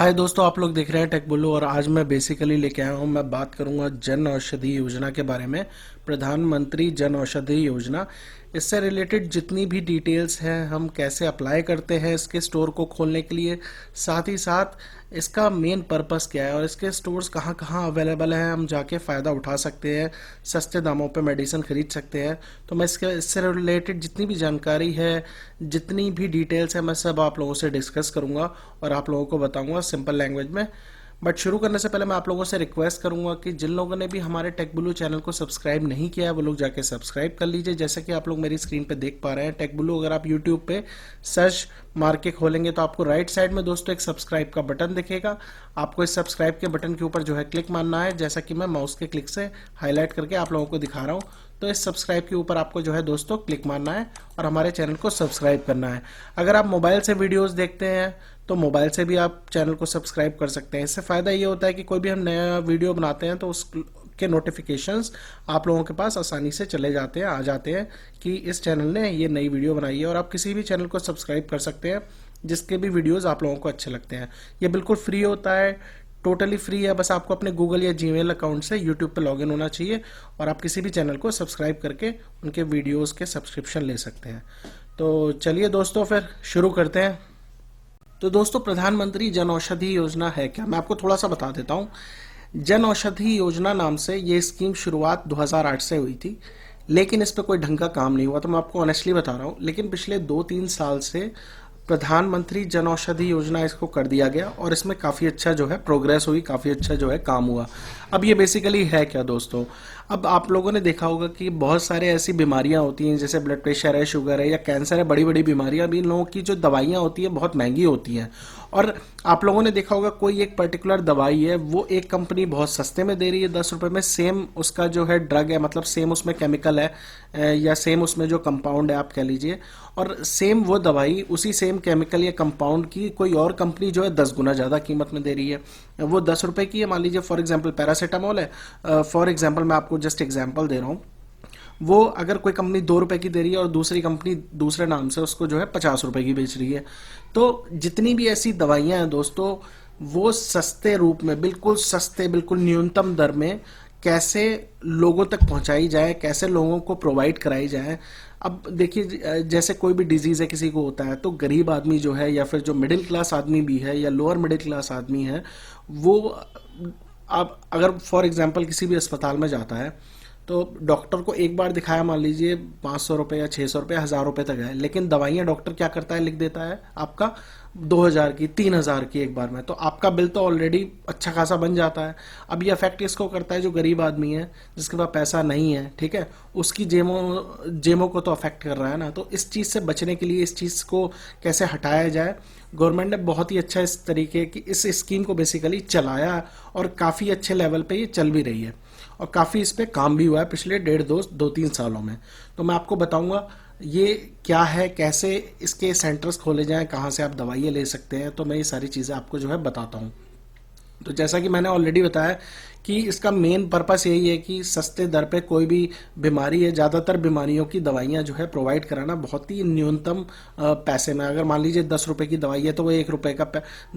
हाय दोस्तों, आप लोग देख रहे हैं टेक बुल्लू और आज मैं बेसिकली लेके आया हूँ। मैं बात करूँगा जन औषधि योजना के बारे में। प्रधानमंत्री जन औषधि योजना, इससे रिलेटेड जितनी भी डिटेल्स हैं, हम कैसे अप्लाई करते हैं इसके स्टोर को खोलने के लिए, साथ ही साथ इसका मेन पर्पस क्या है और इसके स्टोर्स कहाँ कहाँ अवेलेबल हैं, हम जाके फ़ायदा उठा सकते हैं, सस्ते दामों पे मेडिसिन खरीद सकते हैं। तो मैं इससे रिलेटेड जितनी भी जानकारी है, जितनी भी डिटेल्स है, मैं सब आप लोगों से डिस्कस करूंगा और आप लोगों को बताऊंगा सिंपल लैंग्वेज में। बट शुरू करने से पहले मैं आप लोगों से रिक्वेस्ट करूंगा कि जिन लोगों ने भी हमारे टेक ब्लू चैनल को सब्सक्राइब नहीं किया है वो लोग जाके सब्सक्राइब कर लीजिए। जैसे कि आप लोग मेरी स्क्रीन पे देख पा रहे हैं, टेक ब्लू अगर आप यूट्यूब पे सर्च मार के खोलेंगे तो आपको राइट साइड में दोस्तों एक सब्सक्राइब का बटन दिखेगा। आपको इस सब्सक्राइब के बटन के ऊपर जो है क्लिक मारना है, जैसा कि मैं माउस के क्लिक से हाईलाइट करके आप लोगों को दिखा रहा हूँ। तो इस सब्सक्राइब के ऊपर आपको जो है दोस्तों क्लिक मारना है और हमारे चैनल को सब्सक्राइब करना है। अगर आप मोबाइल से वीडियोस देखते हैं तो मोबाइल से भी आप चैनल को सब्सक्राइब कर सकते हैं। इससे फ़ायदा ये होता है कि कोई भी हम नया वीडियो बनाते हैं तो उसके नोटिफिकेशंस आप लोगों के पास आसानी से चले जाते हैं, आ जाते हैं कि इस चैनल ने ये नई वीडियो बनाई है। और आप किसी भी चैनल को सब्सक्राइब कर सकते हैं जिसके भी वीडियोज़ आप लोगों को अच्छे लगते हैं। ये बिल्कुल फ्री होता है, टोटली फ्री है। बस आपको अपने गूगल या जीमेल अकाउंट से यूट्यूब पे लॉगिन होना चाहिए और आप किसी भी चैनल को सब्सक्राइब करके उनके वीडियोस के सब्सक्रिप्शन ले सकते हैं। तो चलिए दोस्तों फिर शुरू करते हैं। तो दोस्तों, प्रधानमंत्री जन औषधि योजना है क्या, मैं आपको थोड़ा सा बता देता हूँ। जन औषधि योजना नाम से ये स्कीम शुरुआत 2008 से हुई थी, लेकिन इस पर कोई ढंग का काम नहीं हुआ। तो मैं आपको ऑनेस्टली बता रहा हूँ, लेकिन पिछले 2-3 साल से प्रधानमंत्री जन औषधि योजना इसको कर दिया गया और इसमें काफ़ी अच्छा जो है प्रोग्रेस हुई, काफ़ी अच्छा जो है काम हुआ। अब ये बेसिकली है क्या दोस्तों, अब आप लोगों ने देखा होगा कि बहुत सारे ऐसी बीमारियां होती हैं जैसे ब्लड प्रेशर है, शुगर है या कैंसर है, बड़ी बड़ी बीमारियां। अभी इन लोगों की जो दवाइयां होती हैं बहुत महंगी होती हैं और आप लोगों ने देखा होगा कोई एक पर्टिकुलर दवाई है वो एक कंपनी बहुत सस्ते में दे रही है 10 रुपए में, सेम उसका जो है ड्रग है, मतलब सेम उसमें केमिकल है या सेम उसमें जो कंपाउंड है आप कह लीजिए, और सेम वो दवाई उसी सेम केमिकल या कंपाउंड की कोई और कंपनी जो है 10 गुना ज़्यादा कीमत में दे रही है। वो 10 रुपए की है, मान लीजिए फॉर एग्जाम्पल पैरासीटामोल है, फॉर एग्जाम्पल मैं आपको जस्ट एग्जाम्पल दे रहा हूँ। वो अगर कोई कंपनी 2 रुपए की दे रही है और दूसरी कंपनी दूसरे नाम से उसको जो है 50 रुपए की बेच रही है। तो जितनी भी ऐसी दवाइयां हैं दोस्तों, वो सस्ते रूप में, बिल्कुल सस्ते, बिल्कुल न्यूनतम दर में कैसे लोगों तक पहुंचाई जाए, कैसे लोगों को प्रोवाइड कराई जाए। अब देखिए, जैसे कोई भी डिजीज़ है किसी को होता है तो गरीब आदमी जो है या फिर जो मिडिल क्लास आदमी भी है या लोअर मिडिल क्लास आदमी है, वो अब अगर फॉर एग्जांपल किसी भी अस्पताल में जाता है तो डॉक्टर को एक बार दिखाया, मान लीजिए 500 रुपये या 600 रुपये, 1000 रुपये तक है, लेकिन दवाइयाँ डॉक्टर क्या करता है, लिख देता है आपका 2000 की, 3000 की एक बार में। तो आपका बिल तो ऑलरेडी अच्छा खासा बन जाता है। अब ये अफेक्ट किसको करता है, जो गरीब आदमी है, जिसके पास पैसा नहीं है, ठीक है, उसकी जेमों को तो अफेक्ट कर रहा है ना। तो इस चीज़ से बचने के लिए, इस चीज़ को कैसे हटाया जाए, गवर्नमेंट ने बहुत ही अच्छा इस तरीके की इस स्कीम को बेसिकली चलाया और काफ़ी अच्छे लेवल पे ये चल भी रही है और काफ़ी इस पे काम भी हुआ है पिछले 1.5-2-3 सालों में। तो मैं आपको बताऊंगा ये क्या है, कैसे इसके सेंटर्स खोले जाएं, कहाँ से आप दवाइयाँ ले सकते हैं। तो मैं ये सारी चीज़ें आपको जो है बताता हूँ। तो जैसा कि मैंने ऑलरेडी बताया कि इसका मेन पर्पस यही है कि सस्ते दर पे कोई भी बीमारी है, ज़्यादातर बीमारियों की दवाइयाँ जो है प्रोवाइड कराना बहुत ही न्यूनतम पैसे में। अगर मान लीजिए 10 रुपए की दवाई है तो वो 1 रुपए का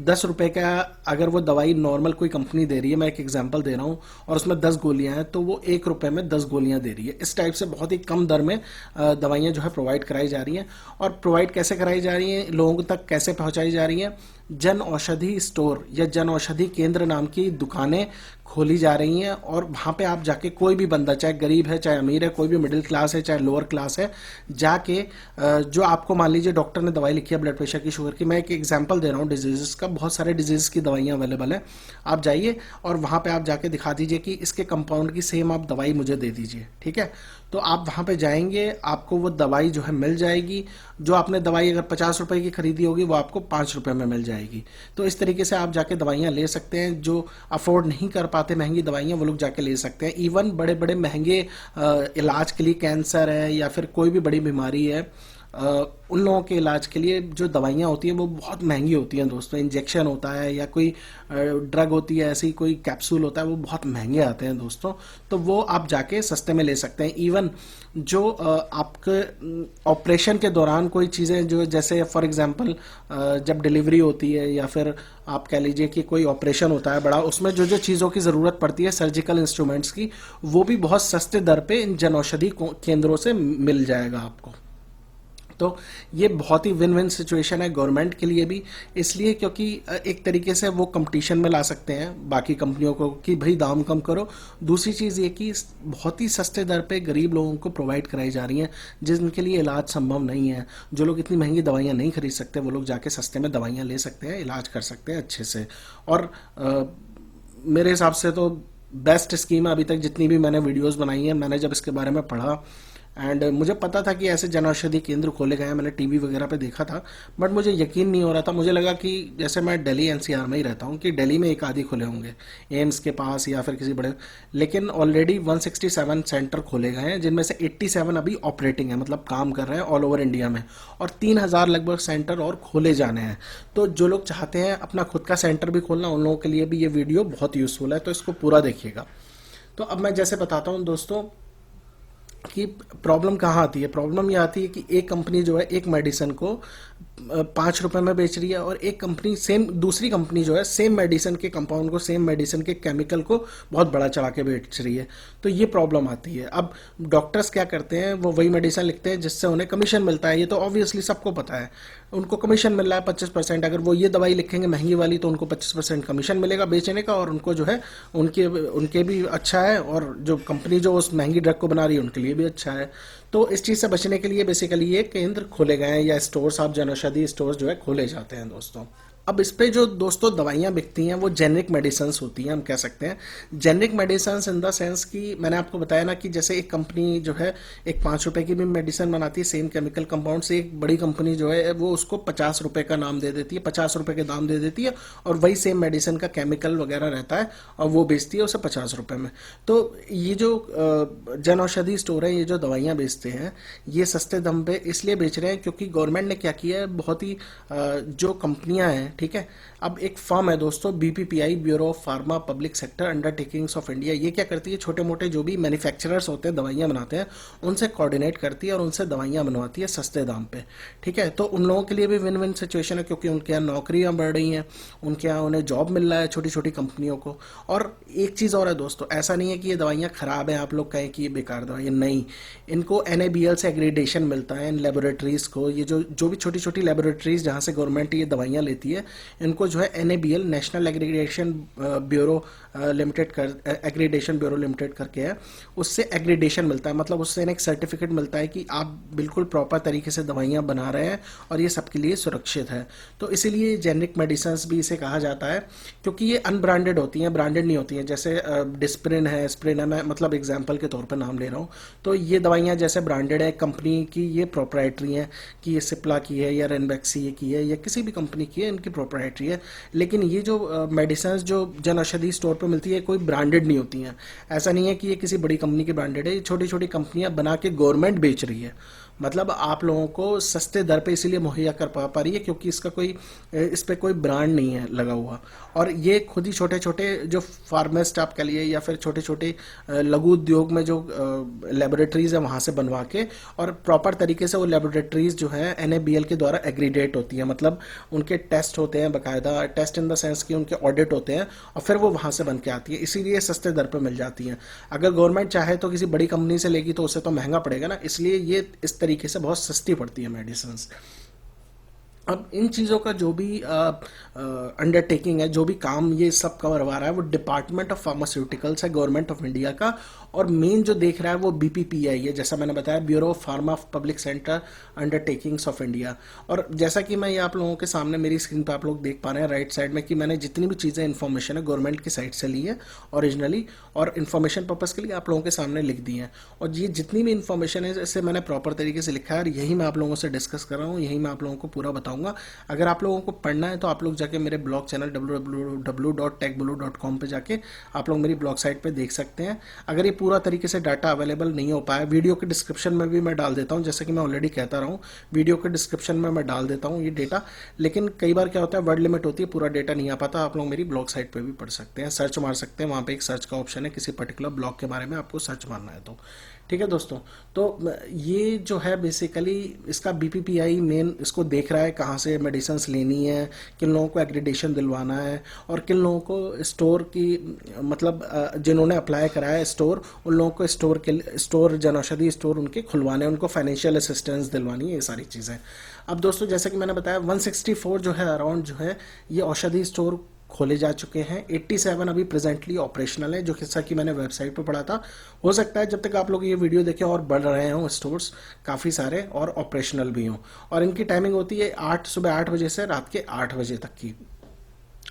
10 रुपए का अगर वो दवाई नॉर्मल कोई कंपनी दे रही है, मैं एक एग्जांपल दे रहा हूँ, और उसमें 10 गोलियाँ हैं तो वो 1 रुपए में 10 गोलियाँ दे रही है। इस टाइप से बहुत ही कम दर में दवाइयाँ जो है प्रोवाइड कराई जा रही हैं। और प्रोवाइड कैसे कराई जा रही हैं, लोगों तक कैसे पहुँचाई जा रही हैं, जन औषधि स्टोर या जन औषधि केंद्र नाम की दुकानें खोली जा रही हैं और वहाँ पे आप जाके, कोई भी बंदा, चाहे गरीब है चाहे अमीर है, कोई भी मिडिल क्लास है चाहे लोअर क्लास है, जाके जो आपको मान लीजिए डॉक्टर ने दवाई लिखी है ब्लड प्रेशर की, शुगर की, मैं एक एग्जांपल दे रहा हूँ डिजीज़ का, बहुत सारे डिजीज़ की दवाइयाँ अवेलेबल है। आप जाइए और वहाँ पे आप जाके दिखा दीजिए कि इसके कंपाउंड की सेम आप दवाई मुझे दे दीजिए, ठीक है। तो आप वहाँ पे जाएंगे, आपको वो दवाई जो है मिल जाएगी। जो आपने दवाई अगर 50 रुपए की खरीदी होगी वो आपको 5 रुपए में मिल जाएगी। तो इस तरीके से आप जाके दवाइयाँ ले सकते हैं। जो अफोर्ड नहीं कर पाते महंगी दवाइयाँ, वो लोग जाके ले सकते हैं। इवन बड़े बड़े महंगे इलाज के लिए, कैंसर है या फिर कोई भी बड़ी बीमारी है, उन लोगों के इलाज के लिए जो दवाइयाँ होती हैं वो बहुत महंगी होती हैं दोस्तों। इंजेक्शन होता है या कोई ड्रग होती है, ऐसी कोई कैप्सूल होता है, वो बहुत महंगे आते हैं दोस्तों। तो वो आप जाके सस्ते में ले सकते हैं। इवन जो आपके ऑपरेशन के दौरान कोई चीज़ें जो, जैसे फॉर एग्जांपल जब डिलीवरी होती है या फिर आप कह लीजिए कि कोई ऑपरेशन होता है बड़ा, उसमें जो जो चीज़ों की ज़रूरत पड़ती है सर्जिकल इंस्ट्रूमेंट्स की, वो भी बहुत सस्ते दर पे इन जन औषधि केंद्रों से मिल जाएगा आपको। तो ये बहुत ही विन विन सिचुएशन है गवर्नमेंट के लिए भी, इसलिए क्योंकि एक तरीके से वो कंपटीशन में ला सकते हैं बाकी कंपनियों को कि भाई दाम कम करो। दूसरी चीज़ ये कि बहुत ही सस्ते दर पे गरीब लोगों को प्रोवाइड कराई जा रही हैं जिनके लिए इलाज संभव नहीं है। जो लोग इतनी महंगी दवाइयाँ नहीं खरीद सकते, वो लोग जाके सस्ते में दवाइयाँ ले सकते हैं, इलाज कर सकते हैं अच्छे से। और मेरे हिसाब से तो बेस्ट स्कीम है अभी तक जितनी भी मैंने वीडियोस बनाई हैं। मैंने जब इसके बारे में पढ़ा एंड मुझे पता था कि ऐसे जन औषधि केंद्र खोले गए हैं, मैंने टीवी वगैरह पे देखा था, बट मुझे यकीन नहीं हो रहा था। मुझे लगा कि जैसे मैं दिल्ली एनसीआर में ही रहता हूँ कि दिल्ली में एक आधी खुले होंगे एम्स के पास या फिर किसी बड़े, लेकिन ऑलरेडी 167 सेंटर खोले गए हैं जिनमें से 87 अभी ऑपरेटिंग है, मतलब काम कर रहे हैं ऑल ओवर इंडिया में, और 3000 लगभग सेंटर और खोले जाने हैं। तो जो लोग चाहते हैं अपना खुद का सेंटर भी खोलना, उन लोगों के लिए भी ये वीडियो बहुत यूज़फुल है, तो इसको पूरा देखिएगा। तो अब मैं जैसे बताता हूँ दोस्तों कि प्रॉब्लम कहाँ आती है। प्रॉब्लम ये आती है कि एक कंपनी जो है एक मेडिसिन को 5 रुपए में बेच रही है, और एक कंपनी दूसरी कंपनी जो है सेम मेडिसिन के कंपाउंड को, सेम मेडिसिन के केमिकल को बहुत बड़ा चढ़ा के बेच रही है। तो ये प्रॉब्लम आती है। अब डॉक्टर्स क्या करते हैं, वो वही मेडिसिन लिखते हैं जिससे उन्हें कमीशन मिलता है। ये तो ऑब्वियसली सबको पता है, उनको कमीशन मिल रहा है 25%। अगर वो ये दवाई लिखेंगे महंगी वाली तो उनको 25% कमीशन मिलेगा बेचने का, और उनको जो है उनके उनके भी अच्छा है, और जो कंपनी जो उस महंगी ड्रग को बना रही है उनके लिए भी अच्छा है। तो इस चीज़ से बचने के लिए बेसिकली ये केंद्र खोले गए हैं, या स्टोर्स, आप जन औषधि स्टोर्स जो है खोले जाते हैं दोस्तों। अब इस पे जो दोस्तों दवाइयाँ बिकती हैं वो जेनरिक मेडिसिन होती हैं, हम कह सकते हैं generic medicine in the sense कि मैंने आपको बताया ना कि जैसे एक कंपनी जो है एक 5 रुपए की भी मेडिसिन बनाती है सेम केमिकल कंपाउंड से, एक बड़ी कंपनी जो है वो उसको 50 रुपए का नाम दे देती है, 50 रुपए के दाम दे देती है, और वही सेम मेडिसिन का केमिकल वगैरह रहता है और वो बेचती है उसे 50 रुपए में। तो ये जो जन औषधि स्टोर है, ये जो दवाइयाँ बेचते हैं ये सस्ते दाम पे इसलिए बेच रहे हैं क्योंकि गवर्नमेंट ने क्या किया है, बहुत ही जो कंपनियां हैं, ठीक है, अब एक फर्म है दोस्तों BPPI, bureau of pharma public sector undertakings of India, ये क्या करती है, छोटे मोटे जो भी मैन्युफैक्चरर्स होते हैं दवाइयाँ बनाते हैं उनसे कोऑर्डिनेट करती है और उनसे दवाइयाँ बनवाती है सस्ते दाम पे, ठीक है। तो उन लोगों के लिए भी विन विन सिचुएशन है क्योंकि उनके यहाँ नौकरियाँ बढ़ रही हैं, उनके यहाँ उन्हें जॉब मिल रहा है छोटी छोटी कंपनियों को। और एक चीज़ और है दोस्तों, ऐसा नहीं है कि ये दवाइयाँ खराब हैं, आप लोग कहें कि ये बेकार दवाइयाँ, नहीं, इनको NABL से एग्रीडेशन मिलता है इन लेबोरेटरीज़ को। ये जो भी छोटी छोटी लेबोरेटरीज जहाँ से गवर्नमेंट ये दवाइयाँ लेती है, इनको जो है NABL, national accreditation bureau limited कर, एग्रीडेशन ब्यूरो लिमिटेड करके है, उससे एग्रीडेशन मिलता है, मतलब उससे एक सर्टिफिकेट मिलता है कि आप बिल्कुल प्रॉपर तरीके से दवाइयाँ बना रहे हैं और ये सबके लिए सुरक्षित है। तो इसीलिए जेनरिक मेडिसिन भी इसे कहा जाता है क्योंकि ये अनब्रांडेड होती हैं, ब्रांडेड नहीं होती हैं। जैसे डिस्प्रिन है, स्प्रिन है, मैं मतलब एग्जाम्पल के तौर पर नाम ले रहा हूँ। तो ये दवाइयाँ जैसे ब्रांडेड है, कंपनी की ये प्रोप्राइटरी हैं कि ये सिप्ला की है या रेनबैक्सी की है या किसी भी कंपनी की है, इनकी प्रोप्राइटरी है। लेकिन ये जो मेडिसिन जो जन औषधि स्टोर पर मिलती है कोई ब्रांडेड नहीं होती हैं। ऐसा नहीं है कि ये किसी बड़ी कंपनी की ब्रांडेड है, ये छोटी छोटी कंपनियां बना के गवर्नमेंट बेच रही है, मतलब आप लोगों को सस्ते दर पे इसीलिए मुहैया कर पा रही है क्योंकि इसका कोई, इस पे कोई ब्रांड नहीं है लगा हुआ। और ये खुद ही छोटे छोटे जो फार्मासिस्ट आप कह लिए या फिर छोटे छोटे लघु उद्योग में जो लेबोरेटरीज है वहाँ से बनवा के, और प्रॉपर तरीके से वो लेबोरेटरीज जो है NABL के द्वारा एग्रीडेट होती है, मतलब उनके टेस्ट होते हैं बाकायदा, टेस्ट इन द सेंस कि उनके ऑडिट होते हैं और फिर वो वहाँ से बन के आती है, इसीलिए सस्ते दर पर मिल जाती हैं। अगर गवर्नमेंट चाहे तो किसी बड़ी कंपनी से लेगी तो उसे तो महंगा पड़ेगा ना, इसलिए ये इस तरीके से बहुत सस्ती पड़ती है मेडिसिन। अब इन चीज़ों का जो भी अंडरटेकिंग है, जो भी काम ये सब करवा रहा है वो डिपार्टमेंट ऑफ फार्मास्यूटिकल्स है गवर्नमेंट ऑफ इंडिया का, और मेन जो देख रहा है वो BPPI है, जैसा मैंने बताया bureau of pharma public centre undertakings of India. और जैसा कि मैं ये आप लोगों के सामने मेरी स्क्रीन पर आप लोग देख पा रहे हैं राइट साइड में कि मैंने जितनी भी चीज़ें इन्फॉर्मेशन है गवर्नमेंट की साइट से ली है ओरिजिनली, और इन्फॉर्मेशन पर्पज़ के लिए आप लोगों के सामने लिख दी है। और ये जितनी भी इन्फॉर्मेशन है इसे मैंने प्रॉपर तरीके से लिखा है और यही मैं आप लोगों से डिस्कस कर रहा हूँ, यही मैं आप लोगों को पूरा बताऊँगा बताऊंगा। अगर आप लोगों को पढ़ना है तो आप लोग जाके मेरे ब्लॉग चैनल www.techbulu.com पे जाके आप लोग मेरी ब्लॉग साइट पे देख सकते हैं। अगर ये पूरा तरीके से डाटा अवेलेबल नहीं हो पाया, वीडियो के डिस्क्रिप्शन में भी मैं डाल देता हूँ, जैसे कि मैं ऑलरेडी कहता रहा हूँ, वीडियो के डिस्क्रिप्शन में मैं डाल देता हूँ ये डेटा। लेकिन कई बार क्या होता है, वर्ड लिमिट होती है, पूरा डेटा नहीं आ पाता। आप लोग मेरी ब्लॉग साइट पे भी पढ़ सकते हैं, सर्च मार सकते हैं, वहाँ पे एक सर्च का ऑप्शन है, किसी पर्टिकुलर ब्लॉग के बारे में आपको सर्च मारना है तो। ठीक है दोस्तों, तो ये जो है बेसिकली इसका बीपीपीआई मेन इसको देख रहा है कहाँ से मेडिसिन लेनी है, किन लोगों को एग्रीडेशन दिलवाना है, और किन लोगों को स्टोर की मतलब जिन्होंने अप्लाई करा है स्टोर, उन लोगों को स्टोर जन औषधि स्टोर उनके खुलवाने, उनको फाइनेंशियल असिस्टेंस दिलवानी है, ये सारी चीज़ें। अब दोस्तों जैसे कि मैंने बताया 164 जो है अराउंड जो है ये औषधि स्टोर खोले जा चुके हैं। 87 अभी प्रेजेंटली ऑपरेशनल है, जो जैसा कि मैंने वेबसाइट पर पढ़ा था। हो सकता है जब तक आप लोग ये वीडियो देखें और बढ़ रहे हों स्टोर्स काफ़ी सारे और ऑपरेशनल भी हों। और इनकी टाइमिंग होती है सुबह 8 बजे से रात के 8 बजे तक की।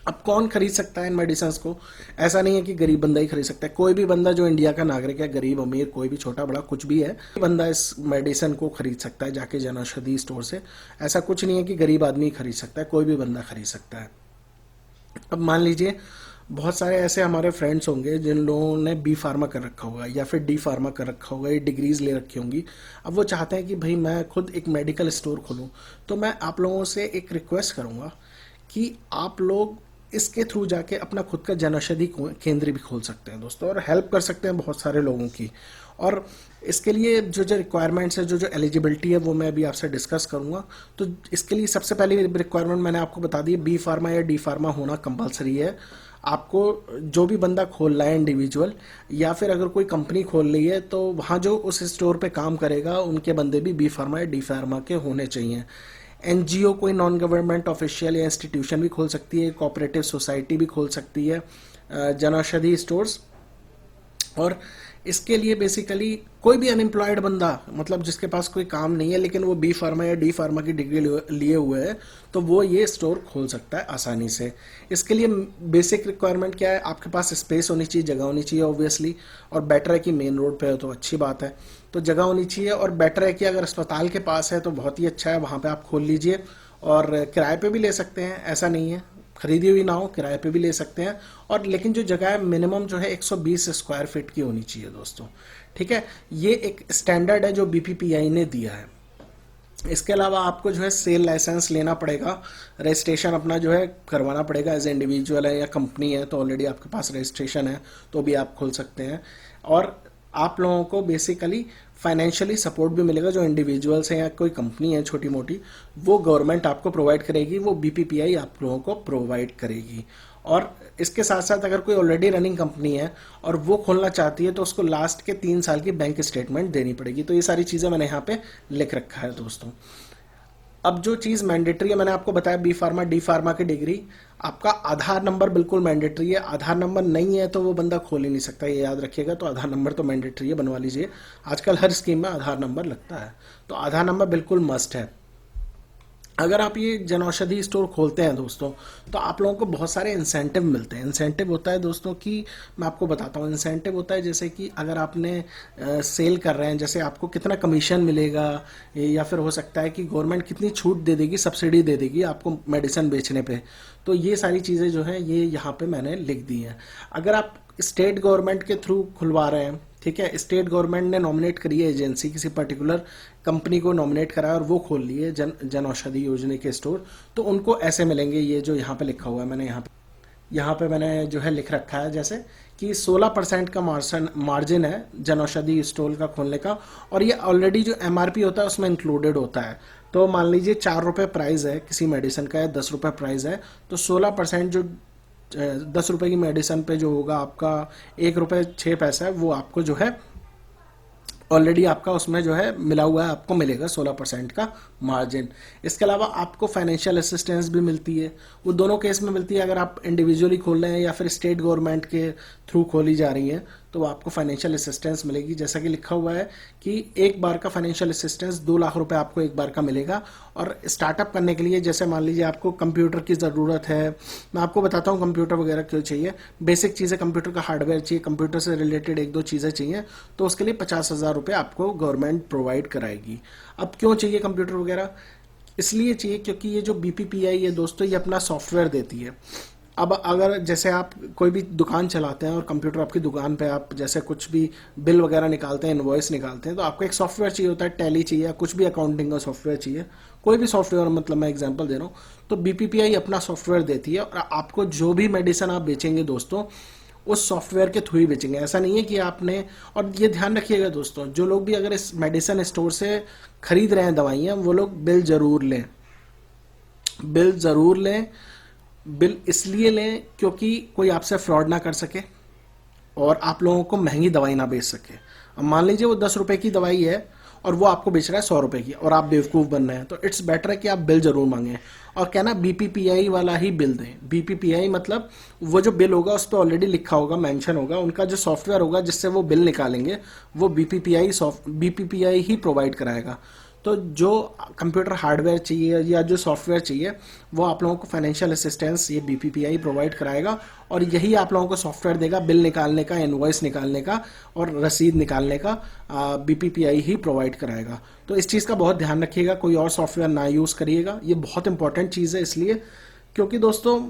अब कौन खरीद सकता है इन मेडिसिन को? ऐसा नहीं है कि गरीब बंदा ही खरीद सकता है, कोई भी बंदा जो इंडिया का नागरिक है, गरीब अमीर कोई भी, छोटा बड़ा कुछ भी है, बंदा इस मेडिसिन को खरीद सकता है जाके जन औषधि स्टोर से। ऐसा कुछ नहीं है कि गरीब आदमी खरीद सकता है, कोई भी बंदा खरीद सकता है। अब मान लीजिए बहुत सारे ऐसे हमारे फ्रेंड्स होंगे जिन लोगों ने बी फार्मा कर रखा होगा या फिर डी फार्मा कर रखा होगा, ये डिग्रीज ले रखी होंगी। अब वो चाहते हैं कि भाई मैं खुद एक मेडिकल स्टोर खोलूं, तो मैं आप लोगों से एक रिक्वेस्ट करूंगा कि आप लोग इसके थ्रू जाके अपना खुद का जन औषधि केंद्र भी खोल सकते हैं दोस्तों, और हेल्प कर सकते हैं बहुत सारे लोगों की। और इसके लिए जो जो रिक्वायरमेंट्स है, जो जो एलिजिबिलिटी है, वो मैं अभी आपसे डिस्कस करूंगा। तो इसके लिए सबसे पहली रिक्वायरमेंट मैंने आपको बता दी, बी फार्मा या डी फार्मा होना कंपलसरी है। आपको जो भी बंदा खोल रहा है इंडिविजुअल, या फिर अगर कोई कंपनी खोल रही है, तो वहाँ जो उस स्टोर पे काम करेगा उनके बंदे भी बी फार्मा या डी फार्मा के होने चाहिए। एनजीओ कोई नॉन गवर्नमेंट ऑफिशियल या इंस्टीट्यूशन भी खोल सकती है, कोऑपरेटिव सोसाइटी भी खोल सकती है जन औषधि स्टोर्स। और इसके लिए बेसिकली कोई भी अनएम्प्लॉयड बंदा, मतलब जिसके पास कोई काम नहीं है लेकिन वो बी फार्मा या डी फार्मा की डिग्री लिए हुए है, तो वो ये स्टोर खोल सकता है आसानी से। इसके लिए बेसिक रिक्वायरमेंट क्या है? आपके पास स्पेस होनी चाहिए, जगह होनी चाहिए ऑब्वियसली, और बेटर है कि मेन रोड पे हो तो अच्छी बात है। तो जगह होनी चाहिए, और बेटर है कि अगर अस्पताल के पास है तो बहुत ही अच्छा है, वहाँ पे आप खोल लीजिए। और किराए पे भी ले सकते हैं, ऐसा नहीं है खरीदी हुई ना हो, किराए पे भी ले सकते हैं। और लेकिन जो जगह है मिनिमम जो है 120 स्क्वायर फीट की होनी चाहिए दोस्तों। ठीक है, ये एक स्टैंडर्ड है जो बीपीपीआई ने दिया है। इसके अलावा आपको जो है सेल लाइसेंस लेना पड़ेगा, रजिस्ट्रेशन अपना जो है करवाना पड़ेगा। एज इंडिविजुअल है या कंपनी है तो ऑलरेडी आपके पास रजिस्ट्रेशन है, तो भी आप खोल सकते हैं। और आप लोगों को बेसिकली फाइनेंशियली सपोर्ट भी मिलेगा, जो इंडिविजुअल्स हैं या कोई कंपनी है छोटी मोटी, वो गवर्नमेंट आपको प्रोवाइड करेगी, वो बीपीपीआई आप लोगों को प्रोवाइड करेगी। और इसके साथ साथ अगर कोई ऑलरेडी रनिंग कंपनी है और वो खोलना चाहती है तो उसको लास्ट के 3 साल की बैंक स्टेटमेंट देनी पड़ेगी। तो ये सारी चीज़ें मैंने यहाँ पे लिख रखा है दोस्तों। अब जो चीज़ मैंडेटरी है, मैंने आपको बताया बी फार्मा डी फार्मा की डिग्री, आपका आधार नंबर बिल्कुल मैंडेटरी है। आधार नंबर नहीं है तो वो बंदा खोल ही नहीं सकता, ये याद रखिएगा। तो आधार नंबर तो मैंडेटरी है, बनवा लीजिए। आजकल हर स्कीम में आधार नंबर लगता है, तो आधार नंबर बिल्कुल मस्ट है। अगर आप ये जन औषधि स्टोर खोलते हैं दोस्तों, तो आप लोगों को बहुत सारे इंसेंटिव मिलते हैं। इंसेंटिव होता है दोस्तों कि मैं आपको बताता हूँ, इंसेंटिव होता है जैसे कि अगर आपने सेल कर रहे हैं, जैसे आपको कितना कमीशन मिलेगा, या फिर हो सकता है कि गवर्नमेंट कितनी छूट दे देगी, सब्सिडी दे देगी आपको मेडिसिन बेचने पे। तो ये सारी चीज़ें जो हैं ये यहाँ पे मैंने लिख दी हैं। अगर आप स्टेट गवर्नमेंट के थ्रू खुलवा रहे हैं, ठीक है, स्टेट गवर्नमेंट ने नॉमिनेट करी है एजेंसी, किसी पर्टिकुलर कंपनी को नॉमिनेट करा है और वो खोल लिए जन औषधि योजना के स्टोर, तो उनको ऐसे मिलेंगे ये जो यहाँ पे लिखा हुआ है। मैंने यहाँ पे मैंने जो है लिख रखा है जैसे कि 16% का मार्जिन है जन औषधि स्टोर का खोलने का, और ये ऑलरेडी जो एमआरपी होता है उसमें इंक्लूडेड होता है। तो मान लीजिए 4 रुपये प्राइस है किसी मेडिसिन का, या 10 रुपये प्राइस है, तो 16% जो 10 रुपये की मेडिसिन पे जो होगा आपका 1 रुपये 6 पैसा है, वो आपको जो है ऑलरेडी आपका उसमें जो है मिला हुआ है, आपको मिलेगा 16% का मार्जिन। इसके अलावा आपको फाइनेंशियल असिस्टेंस भी मिलती है, वो दोनों केस में मिलती है। अगर आप इंडिविजुअली खोल रहे हैं या फिर स्टेट गवर्नमेंट के थ्रू खोली जा रही हैं, तो आपको फाइनेंशियल असिस्टेंस मिलेगी। जैसा कि लिखा हुआ है कि एक बार का फाइनेंशियल असिस्टेंस 2 लाख रुपए आपको एक बार का मिलेगा। और स्टार्टअप करने के लिए, जैसे मान लीजिए आपको कंप्यूटर की ज़रूरत है, मैं आपको बताता हूँ कंप्यूटर वगैरह क्यों चाहिए। बेसिक चीज़ें, कंप्यूटर का हार्डवेयर चाहिए, कंप्यूटर से रिलेटेड 1-2 चीज़ें चाहिए, तो उसके लिए 50,000 रुपये आपको गवर्नमेंट प्रोवाइड कराएगी। अब क्यों चाहिए कंप्यूटर वगैरह? इसलिए चाहिए क्योंकि ये जो बीपीपीआई है दोस्तों, ये अपना सॉफ्टवेयर देती है। अब अगर जैसे आप कोई भी दुकान चलाते हैं और कंप्यूटर आपकी दुकान पे आप जैसे कुछ भी बिल वगैरह निकालते हैं, इनवॉइस निकालते हैं, तो आपको एक सॉफ्टवेयर चाहिए होता है, टैली चाहिए या कुछ भी अकाउंटिंग का सॉफ्टवेयर चाहिए, कोई भी सॉफ्टवेयर, मतलब मैं एग्जांपल दे रहा हूँ। तो बीपीपीआई अपना सॉफ्टवेयर देती है और आपको जो भी मेडिसिन आप बेचेंगे दोस्तों, उस सॉफ्टवेयर के थ्रू ही बेचेंगे। ऐसा नहीं है कि आपने, और ये ध्यान रखिएगा दोस्तों, जो लोग भी अगर इस मेडिसिन स्टोर से खरीद रहे हैं दवाइयाँ, वो लोग बिल ज़रूर लें, बिल ज़रूर लें। बिल इसलिए लें क्योंकि कोई आपसे फ्रॉड ना कर सके और आप लोगों को महंगी दवाई ना बेच सके। अब मान लीजिए वो 10 रुपए की दवाई है और वो आपको बेच रहा है 100 रुपए की, और आप बेवकूफ़ बन रहे हैं, तो इट्स बेटर है कि आप बिल जरूर मांगें। और क्या ना, बीपीपीआई वाला ही बिल दें। बीपीपीआई मतलब वो जो बिल होगा उस पर ऑलरेडी लिखा होगा, मेंशन होगा, उनका जो सॉफ्टवेयर होगा जिससे वो बिल निकालेंगे, वो बीपीपीआई ही प्रोवाइड कराएगा। तो जो कंप्यूटर हार्डवेयर चाहिए या जो सॉफ्टवेयर चाहिए, वो आप लोगों को फाइनेंशियल असिस्टेंस ये बीपीपीआई प्रोवाइड कराएगा, और यही आप लोगों को सॉफ्टवेयर देगा बिल निकालने का, इनवॉइस निकालने का और रसीद निकालने का, बीपीपीआई ही प्रोवाइड कराएगा। तो इस चीज़ का बहुत ध्यान रखिएगा, कोई और सॉफ्टवेयर ना यूज़ करिएगा। ये बहुत इंपॉर्टेंट चीज़ है, इसलिए क्योंकि दोस्तों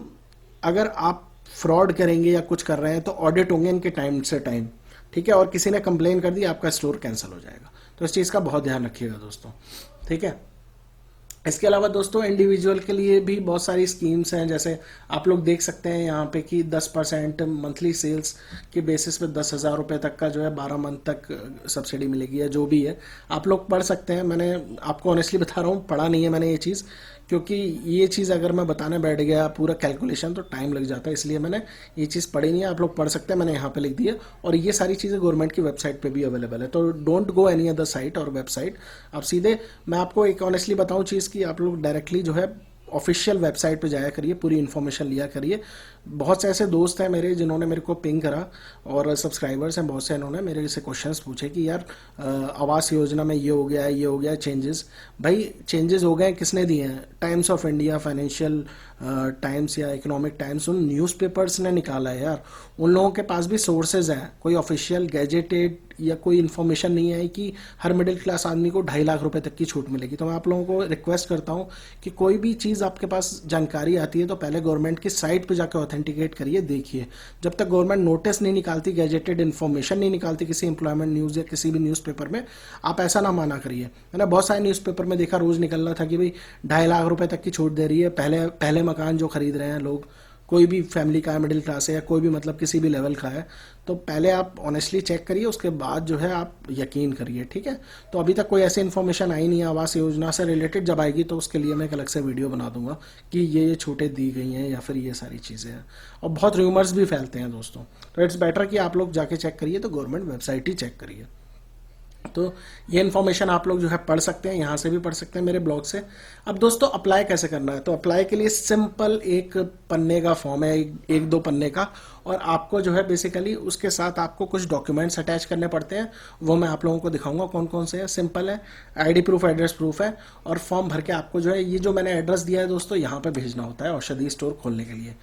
अगर आप फ्रॉड करेंगे या कुछ कर रहे हैं तो ऑडिट होंगे इनके टाइम से टाइम, ठीक है, और किसी ने कंप्लेन कर दी, आपका स्टोर कैंसिल हो जाएगा। तो इस चीज़ का बहुत ध्यान रखिएगा दोस्तों, ठीक है। इसके अलावा दोस्तों इंडिविजुअल के लिए भी बहुत सारी स्कीम्स हैं, जैसे आप लोग देख सकते हैं यहाँ पे कि 10% मंथली सेल्स के बेसिस पे 10,000 रुपये तक का जो है 12 मंथ तक सब्सिडी मिलेगी, या जो भी है आप लोग पढ़ सकते हैं। मैंने आपको ऑनेस्टली बता रहा हूँ, पढ़ा नहीं है मैंने ये चीज़, क्योंकि ये चीज़ अगर मैं बताने बैठ गया पूरा कैलकुलेशन तो टाइम लग जाता है, इसलिए मैंने ये चीज़ पढ़ी नहीं है। आप लोग पढ़ सकते हैं, मैंने यहाँ पे लिख दिया, और ये सारी चीज़ें गवर्नमेंट की वेबसाइट पे भी अवेलेबल है। तो don't go any other site और वेबसाइट, आप सीधे, मैं आपको एक ऑनेस्टली बताऊँ चीज़ कि आप लोग डायरेक्टली जो है ऑफिशियल वेबसाइट पे जाया करिए, पूरी इन्फॉर्मेशन लिया करिए। बहुत से ऐसे दोस्त हैं मेरे जिन्होंने मेरे को पिंग करा, और सब्सक्राइबर्स हैं बहुत से, इन्होंने मेरे से क्वेश्चंस पूछे कि यार आवास योजना में ये हो गया है, ये हो गया है चेंजेस। भाई चेंजेस हो गए, किसने दिए हैं? Times of India, financial times या इकोनॉमिक टाइम्स, उन न्यूज़पेपर्स ने निकाला है यार। उन लोगों के पास भी सोर्सेज हैं, कोई ऑफिशियल गैजेटेड या कोई इन्फॉर्मेशन नहीं है कि हर मिडिल क्लास आदमी को 2.5 लाख रुपए तक की छूट मिलेगी। तो मैं आप लोगों को रिक्वेस्ट करता हूँ कि कोई भी चीज़ आपके पास जानकारी आती है तो पहले गवर्नमेंट की साइट पे जाकर ऑथेंटिकेट करिए, देखिए। जब तक गवर्नमेंट नोटिस नहीं निकालती, गैजेटेड इन्फॉर्मेशन नहीं निकालती किसी एम्प्लॉयमेंट न्यूज़ या किसी भी न्यूज़पेपर में, आप ऐसा ना माना करिए। मैंने बहुत सारे न्यूज़पेपर में देखा, रोज़ निकल रहा था कि भाई 2.5 लाख रुपए तक की छूट दे रही है। पहले मकान जो खरीद रहे हैं लोग, कोई भी फैमिली का है, मिडिल क्लास है, या कोई भी मतलब किसी भी लेवल का है, तो पहले आप ऑनेस्टली चेक करिए, उसके बाद जो है आप यकीन करिए, ठीक है। तो अभी तक कोई ऐसी इन्फॉर्मेशन आई नहीं है आवास योजना से रिलेटेड, जब आएगी तो उसके लिए मैं एक अलग से वीडियो बना दूंगा कि ये छूटें दी गई हैं या फिर ये सारी चीज़ें हैं। और बहुत र्यूमर्स भी फैलते हैं दोस्तों, तो इट्स बेटर कि आप लोग जाके चेक करिए, तो गवर्नमेंट वेबसाइट ही चेक करिए। तो ये इन्फॉर्मेशन आप लोग जो है पढ़ सकते हैं, यहाँ से भी पढ़ सकते हैं मेरे ब्लॉग से। अब दोस्तों अप्लाई कैसे करना है, तो अप्लाई के लिए सिंपल एक पन्ने का फॉर्म है, एक दो पन्ने का, और आपको जो है बेसिकली उसके साथ आपको कुछ डॉक्यूमेंट्स अटैच करने पड़ते हैं, वो मैं आप लोगों को दिखाऊंगा कौन कौन से हैं। सिंपल है, आईडी प्रूफ, एड्रेस प्रूफ है, और फॉर्म भर के आपको जो है ये जो मैंने एड्रेस दिया है दोस्तों, यहाँ पर भेजना होता है औषधि स्टोर खोलने के लिए।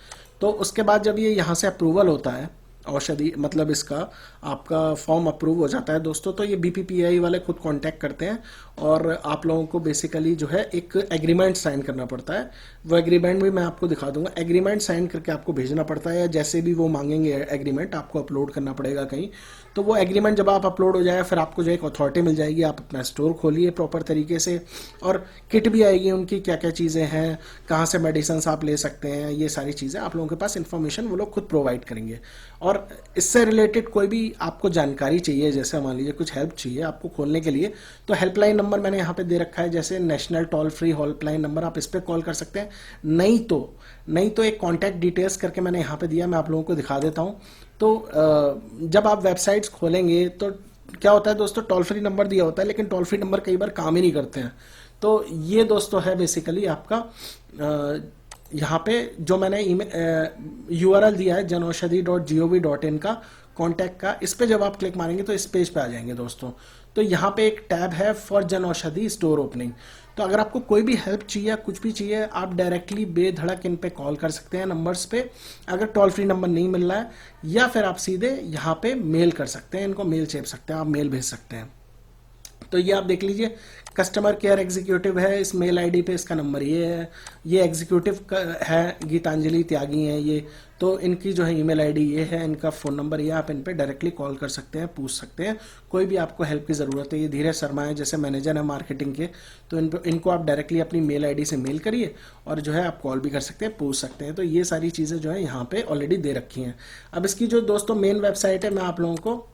तो उसके बाद जब ये यहाँ से अप्रूवल होता है, औषधि मतलब इसका आपका फॉर्म अप्रूव हो जाता है दोस्तों, तो ये बीपीपीआई वाले खुद कांटेक्ट करते हैं और आप लोगों को बेसिकली जो है एक एग्रीमेंट साइन करना पड़ता है। वो एग्रीमेंट भी मैं आपको दिखा दूंगा, एग्रीमेंट साइन करके आपको भेजना पड़ता है, या जैसे भी वो मांगेंगे एग्रीमेंट आपको अपलोड करना पड़ेगा कहीं। तो वो एग्रीमेंट जब आप अपलोड हो जाए, फिर आपको जो एक अथॉरिटी मिल जाएगी, आप अपना स्टोर खोलिए प्रॉपर तरीके से, और किट भी आएगी उनकी, क्या क्या चीज़ें हैं, कहाँ से मेडिसिन आप ले सकते हैं, ये सारी चीज़ें आप लोगों के पास इन्फॉर्मेशन वो लोग खुद प्रोवाइड करेंगे। और इससे रिलेटेड कोई भी आपको जानकारी चाहिए, जैसे मान लीजिए कुछ हेल्प चाहिए आपको खोलने के लिए, तो हेल्पलाइन नंबर मैंने यहाँ पे दे रखा है, जैसे national toll free helpline number, आप इस पर कॉल कर सकते हैं। नहीं तो एक कॉन्टैक्ट डिटेल्स करके मैंने यहाँ पे दिया, मैं आप लोगों को दिखा देता हूँ। तो जब आप वेबसाइट्स खोलेंगे तो क्या होता है दोस्तों, टोल फ्री नंबर दिया होता है, लेकिन टोल फ्री नंबर कई बार काम ही नहीं करते हैं। तो ये दोस्तों है बेसिकली आपका यहाँ पे जो मैंने URL दिया है janaushadhi.gov.in का कॉन्टैक्ट का, इस पे जब आप क्लिक मारेंगे तो इस पेज पे आ जाएंगे दोस्तों। तो यहाँ पे एक टैब है फॉर जनौषधि स्टोर ओपनिंग। तो अगर आपको कोई भी हेल्प चाहिए, कुछ भी चाहिए, आप डायरेक्टली बेधड़क इन पे कॉल कर सकते हैं नंबर्स पे, अगर टोल फ्री नंबर नहीं मिल रहा है, या फिर आप सीधे यहाँ पे मेल कर सकते हैं, इनको मेल चेप सकते हैं, आप मेल भेज सकते हैं। तो ये आप देख लीजिए, कस्टमर केयर एग्जीक्यूटिव है, इस मेल आईडी पे इसका नंबर ये है, ये एग्जीक्यूटिव है गीतांजलि त्यागी है ये, तो इनकी जो है ईमेल आईडी ये है, इनका फ़ोन नंबर ये, आप इन पे डायरेक्टली कॉल कर सकते हैं, पूछ सकते हैं, कोई भी आपको हेल्प की ज़रूरत है। ये धीरज शर्मा है, जैसे मैनेजर है मार्केटिंग के, तो इनको आप डायरेक्टली अपनी मेल आईडी से मेल करिए और जो है आप कॉल भी कर सकते हैं, पूछ सकते हैं। तो ये सारी चीज़ें जो है यहाँ पे ऑलरेडी दे रखी हैं। अब इसकी जो दोस्तों मेन वेबसाइट है, मैं आप लोगों को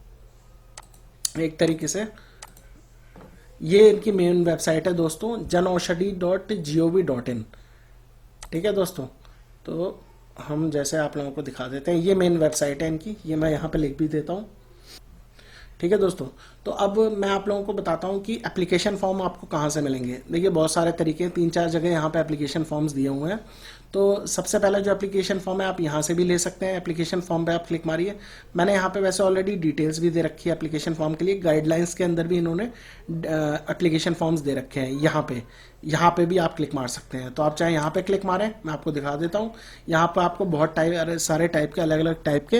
एक तरीके से, ये इनकी मेन वेबसाइट है दोस्तों, janaushadhi.gov.in। ठीक है दोस्तों, तो हम जैसे आप लोगों को दिखा देते हैं, ये मेन वेबसाइट है इनकी, ये मैं यहाँ पे लिख भी देता हूँ। ठीक है दोस्तों, तो अब मैं आप लोगों को बताता हूँ कि एप्लीकेशन फॉर्म आपको कहाँ से मिलेंगे। देखिए बहुत सारे तरीके हैं, 3-4 जगह यहाँ पे एप्लीकेशन फॉर्म्स दिए हुए हैं। तो सबसे पहला जो एप्लीकेशन फॉर्म है आप यहाँ से भी ले सकते हैं, एप्लीकेशन फॉर्म पे आप क्लिक मारिए। मैंने यहाँ पे वैसे ऑलरेडी डिटेल्स भी दे रखी है एप्लीकेशन फॉर्म के लिए, गाइडलाइंस के अंदर भी इन्होंने एप्लीकेशन फॉर्म्स दे रखे हैं। यहाँ पे भी आप क्लिक मार सकते हैं, तो आप चाहे यहाँ पे क्लिक मारें, मैं आपको दिखा देता हूँ। यहाँ पर आपको बहुत सारे टाइप के, अलग अलग टाइप के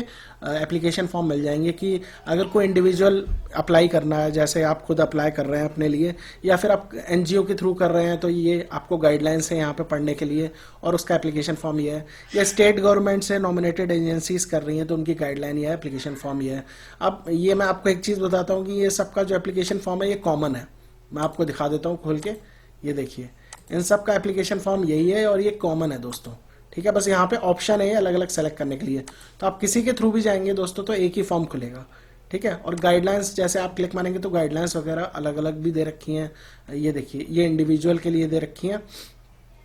एप्लीकेशन फॉर्म मिल जाएंगे कि अगर कोई इंडिविजुअल अप्लाई करना है, जैसे आप खुद अप्लाई कर रहे हैं अपने लिए, या फिर आप एनजीओ के थ्रू कर रहे हैं, तो ये आपको गाइडलाइंस है यहाँ पे पढ़ने के लिए, और उसका एप्लीकेशन फॉर्म ये है। या स्टेट गवर्नमेंट से नॉमिनेटेड एजेंसीज कर रही हैं, तो उनकी गाइडलाइन ये है, एप्लीकेशन फॉर्म ये है। अब ये मैं आपको एक चीज़ बताता हूँ कि ये सबका जो एप्लीकेशन फॉर्म है ये कॉमन है। मैं आपको दिखा देता हूँ खोल के, ये देखिए इन सब का एप्लीकेशन फॉर्म यही है और ये कॉमन है दोस्तों। ठीक है, बस यहाँ पे ऑप्शन है अलग अलग सेलेक्ट करने के लिए, तो आप किसी के थ्रू भी जाएंगे दोस्तों तो एक ही फॉर्म खुलेगा। ठीक है, और गाइडलाइंस जैसे आप क्लिक मारेंगे तो गाइडलाइंस वगैरह अलग अलग भी दे रखी हैं। ये देखिए, ये इंडिविजुअल के लिए दे रखी हैं,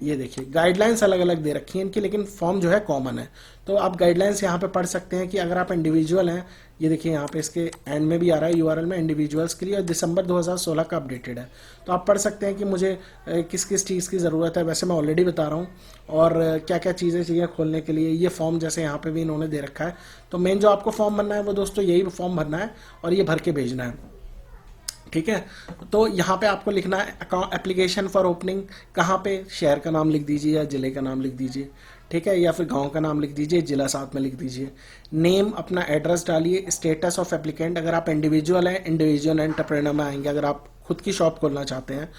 ये देखिए गाइडलाइंस अलग अलग दे रखी हैं इनकी, लेकिन फॉर्म जो है कॉमन है। तो आप गाइडलाइंस यहाँ पे पढ़ सकते हैं कि अगर आप इंडिविजुअल हैं, ये देखिए यहाँ पे इसके एंड में भी आ रहा है यूआरएल में, इंडिविजुअल्स के लिए, और दिसंबर 2016 का अपडेटेड है। तो आप पढ़ सकते हैं कि मुझे किस किस चीज़ की ज़रूरत है। वैसे मैं ऑलरेडी बता रहा हूँ, और क्या क्या चीज़ें चाहिए खोलने के लिए। ये फॉर्म जैसे यहाँ पे भी इन्होंने दे रखा है, तो मेन जो आपको फॉर्म भरना है वो दोस्तों यही फॉर्म भरना है और ये भर के भेजना है। ठीक है, तो यहाँ पे आपको लिखना है एप्लीकेशन फॉर ओपनिंग, कहाँ पे, शहर का नाम लिख दीजिए या ज़िले का नाम लिख दीजिए। ठीक है, या फिर गांव का नाम लिख दीजिए, जिला साथ में लिख दीजिए। नेम, अपना एड्रेस डालिए। स्टेटस ऑफ एप्लीकेंट, अगर आप इंडिविजुअल हैं, इंडिविजुअल एंटरप्रेन्योर में आएंगे, अगर आप खुद की शॉप खोलना चाहते हैं।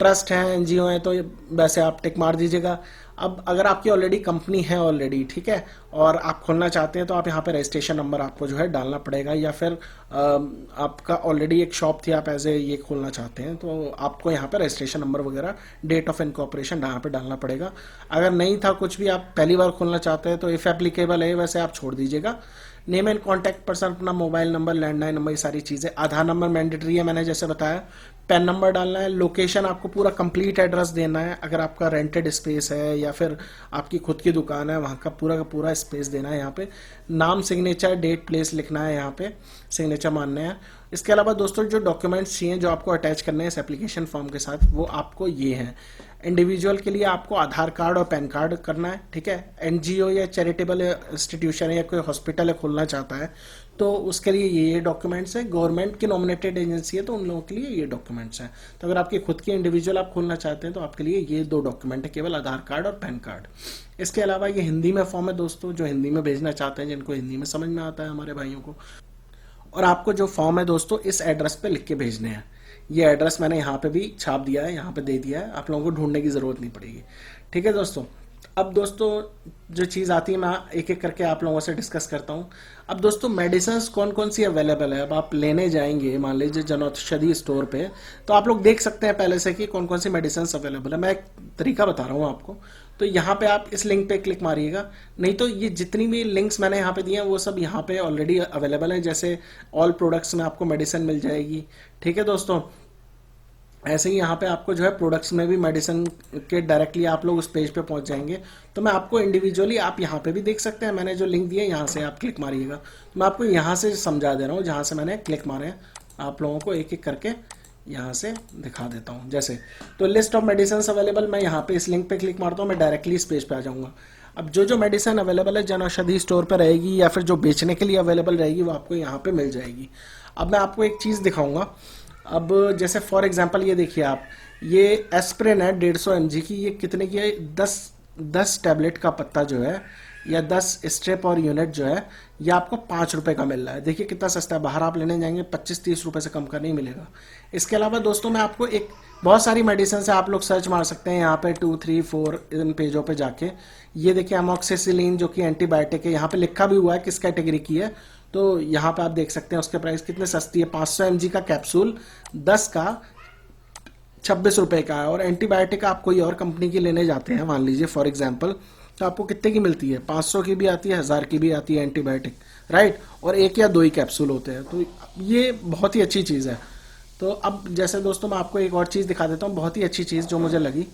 ट्रस्ट है, एनजीओ है, तो वैसे आप टिक मार दीजिएगा। अब अगर आपकी ऑलरेडी कंपनी है ऑलरेडी, ठीक है, और आप खोलना चाहते हैं, तो आप यहाँ पे रजिस्ट्रेशन नंबर आपको जो है डालना पड़ेगा, या फिर आपका ऑलरेडी एक शॉप थी, आप एज ए ये खोलना चाहते हैं, तो आपको यहाँ पे रजिस्ट्रेशन नंबर वगैरह, डेट ऑफ इनकॉर्पोरेशन यहाँ पे डालना पड़ेगा। अगर नहीं था कुछ भी, आप पहली बार खोलना चाहते हैं, तो इफ़ एप्लीकेबल है वैसे आप छोड़ दीजिएगा। नेम एंड कॉन्टैक्ट पर्सन, अपना मोबाइल नंबर, लैंडलाइन नंबर, ये सारी चीज़ें। आधार नंबर मैंडेटरी है, मैंने जैसे बताया। पैन नंबर डालना है। लोकेशन आपको पूरा कंप्लीट एड्रेस देना है, अगर आपका रेंटेड स्पेस है या फिर आपकी खुद की दुकान है, वहाँ का पूरा स्पेस देना है यहाँ पे। नाम, सिग्नेचर, डेट, प्लेस लिखना है, यहाँ पे सिग्नेचर मानने हैं। इसके अलावा दोस्तों जो डॉक्यूमेंट्स चाहिए जो आपको अटैच करने हैं इस एप्लीकेशन फॉर्म के साथ, वो आपको ये हैं। इंडिविजुअल के लिए आपको आधार कार्ड और पैन कार्ड करना है। ठीक है, एनजीओ या चैरिटेबल इंस्टीट्यूशन है या कोई हॉस्पिटल है खोलना चाहता है, तो उसके लिए ये डॉक्यूमेंट्स है। गवर्नमेंट की नॉमिनेटेड एजेंसी है तो उन लोगों के लिए ये डॉक्यूमेंट्स हैं। तो अगर आपकी खुद की इंडिविजुअल आप खोलना चाहते हैं तो आपके लिए ये 2 डॉक्यूमेंट है, केवल आधार कार्ड और पैन कार्ड। इसके अलावा ये हिंदी में फॉर्म है दोस्तों, जो हिंदी में भेजना चाहते हैं, जिनको हिंदी में समझ में आता है हमारे भाइयों को। और आपको जो फॉर्म है दोस्तों इस एड्रेस पे लिख के भेजने हैं। ये एड्रेस मैंने यहाँ पे भी छाप दिया है, यहाँ पे दे दिया है, आप लोगों को ढूंढने की ज़रूरत नहीं पड़ेगी। ठीक है दोस्तों, अब दोस्तों जो चीज़ आती है मैं एक एक करके आप लोगों से डिस्कस करता हूँ। अब दोस्तों मेडिसिन कौन कौन सी अवेलेबल है। अब आप लेने जाएंगे मान लीजिए जनौषधि स्टोर पे, तो आप लोग देख सकते हैं पहले से कि कौन कौन सी मेडिसिन अवेलेबल है। मैं एक तरीका बता रहा हूँ आपको, तो यहाँ पे आप इस लिंक पे क्लिक मारिएगा, नहीं तो ये जितनी भी लिंक्स मैंने यहाँ पे दिए हैं वो सब यहाँ पे ऑलरेडी अवेलेबल है। जैसे ऑल प्रोडक्ट्स में आपको मेडिसिन मिल जाएगी। ठीक है दोस्तों, ऐसे ही यहाँ पे आपको जो है प्रोडक्ट्स में भी मेडिसिन के डायरेक्टली आप लोग उस पेज पे पहुँच जाएंगे। तो मैं आपको इंडिविजुअली आप यहाँ पे भी देख सकते हैं, मैंने जो लिंक दिया है यहाँ से आप क्लिक मारिएगा। तो मैं आपको यहाँ से समझा दे रहा हूँ जहाँ से मैंने क्लिक मारे हैं, आप लोगों को एक एक करके यहाँ से दिखा देता हूँ। जैसे तो लिस्ट ऑफ मेडिसिन अवेलेबल, मैं यहाँ पे इस लिंक पे क्लिक मारता हूँ, मैं डायरेक्टली इस पेज पे आ जाऊँगा। अब जो मेडिसिन अवेलेबल है जनौषधि स्टोर पर रहेगी या फिर जो बेचने के लिए अवेलेबल रहेगी वो आपको यहाँ पे मिल जाएगी। अब मैं आपको एक चीज़ दिखाऊंगा। अब जैसे फॉर एग्जांपल ये देखिए आप, ये एस्प्रिन है 150 mg की, ये कितने की है, 10 टैबलेट का पत्ता जो है या 10 स्ट्रिप और यूनिट जो है ये आपको 5 रुपए का मिल रहा है। देखिए कितना सस्ता है, बाहर आप लेने जाएंगे 25-30 रुपए से कम का नहीं मिलेगा। इसके अलावा दोस्तों मैं आपको एक बहुत सारी मेडिसिन है, आप लोग सर्च मार सकते हैं यहाँ पे 2, 3, 4 इन पेजों पे जाके। ये देखिए अमोक्सिसिलिन जो कि एंटीबायोटिक है, यहाँ पे लिखा भी हुआ है किस कैटेगरी की है। तो यहाँ पे आप देख सकते हैं उसके प्राइस कितने सस्ती है। 500 mg का कैप्सूल 10 का 26 रुपए का है। और एंटीबायोटिक आप कोई और कंपनी की लेने जाते हैं मान लीजिए फॉर एग्जांपल, तो आपको कितने की मिलती है, 500 की भी आती है, 1000 की भी आती है एंटीबायोटिक, राइट। और एक या दो ही कैप्सूल होते हैं, तो ये बहुत ही अच्छी चीज़ है। तो अब जैसे दोस्तों मैं आपको एक और चीज़ दिखा देता हूँ, बहुत ही अच्छी चीज़ जो मुझे लगी।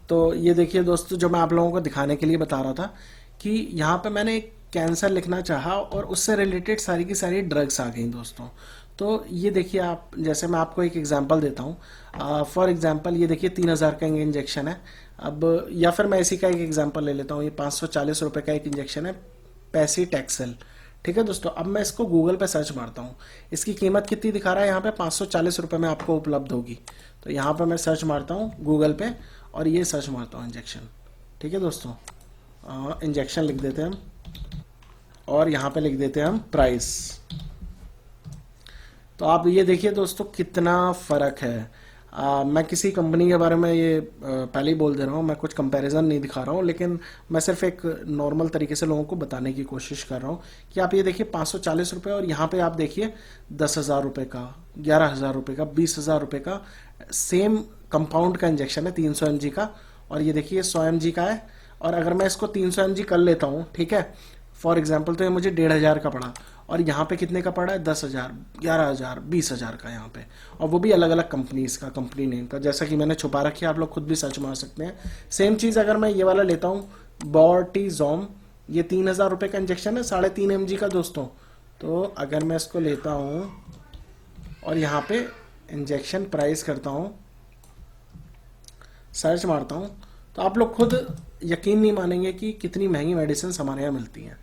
तो ये देखिए दोस्तों, जो मैं आप लोगों को दिखाने के लिए बता रहा था कि यहाँ पे मैंने एक कैंसर लिखना चाहा और उससे रिलेटेड सारी की सारी ड्रग्स आ गई दोस्तों। तो ये देखिए आप, जैसे मैं आपको एक एग्जांपल देता हूँ। फॉर एग्जांपल ये देखिए 3000 का इंजेक्शन है। अब या फिर मैं इसी का एक एग्जांपल ले लेता हूँ, ये 540 रुपये का एक इंजेक्शन है पैसीटैक्सेल। ठीक है दोस्तों, अब मैं इसको गूगल पे सर्च मारता हूँ। इसकी कीमत कितनी दिखा रहा है यहाँ पे, 540 रुपये में आपको उपलब्ध होगी। तो यहाँ पे मैं सर्च मारता हूँ गूगल पे और ये सर्च मारता हूँ इंजेक्शन। ठीक है दोस्तों, इंजेक्शन लिख देते हैं हम और यहाँ पे लिख देते हैं हम प्राइस। तो आप ये देखिए दोस्तों कितना फ़र्क है। मैं किसी कंपनी के बारे में ये पहले ही बोल दे रहा हूँ, मैं कुछ कंपैरिजन नहीं दिखा रहा हूँ, लेकिन मैं सिर्फ एक नॉर्मल तरीके से लोगों को बताने की कोशिश कर रहा हूँ कि आप ये देखिए 540 रुपये और यहाँ पे आप देखिए 10,000 रुपये का, 11,000 रुपये का, 20,000 रुपये का सेम कंपाउंड का इंजेक्शन है 300 mg का। और ये देखिए 100 mg का है। और अगर मैं इसको 300 mg कर लेता हूँ, ठीक है, फॉर एग्जाम्पल, तो ये मुझे 1,500 का पड़ा। और यहाँ पे कितने का पड़ा है, 10,000, 11,000, 20,000 का यहाँ पे। और वो भी अलग अलग कंपनीज का, कंपनी नेम का, जैसा कि मैंने छुपा रखी है, आप लोग खुद भी सर्च मार सकते हैं। सेम चीज़ अगर मैं ये वाला लेता हूँ बॉर्टिजोम, ये 3,000 रुपये का इंजेक्शन है 3.5 mg का दोस्तों। तो अगर मैं इसको लेता हूँ और यहाँ पे इंजेक्शन प्राइस करता हूँ, सर्च मारता हूँ, तो आप लोग खुद यकीन नहीं मानेंगे कि कितनी महंगी मेडिसिन हमारे यहाँ मिलती हैं।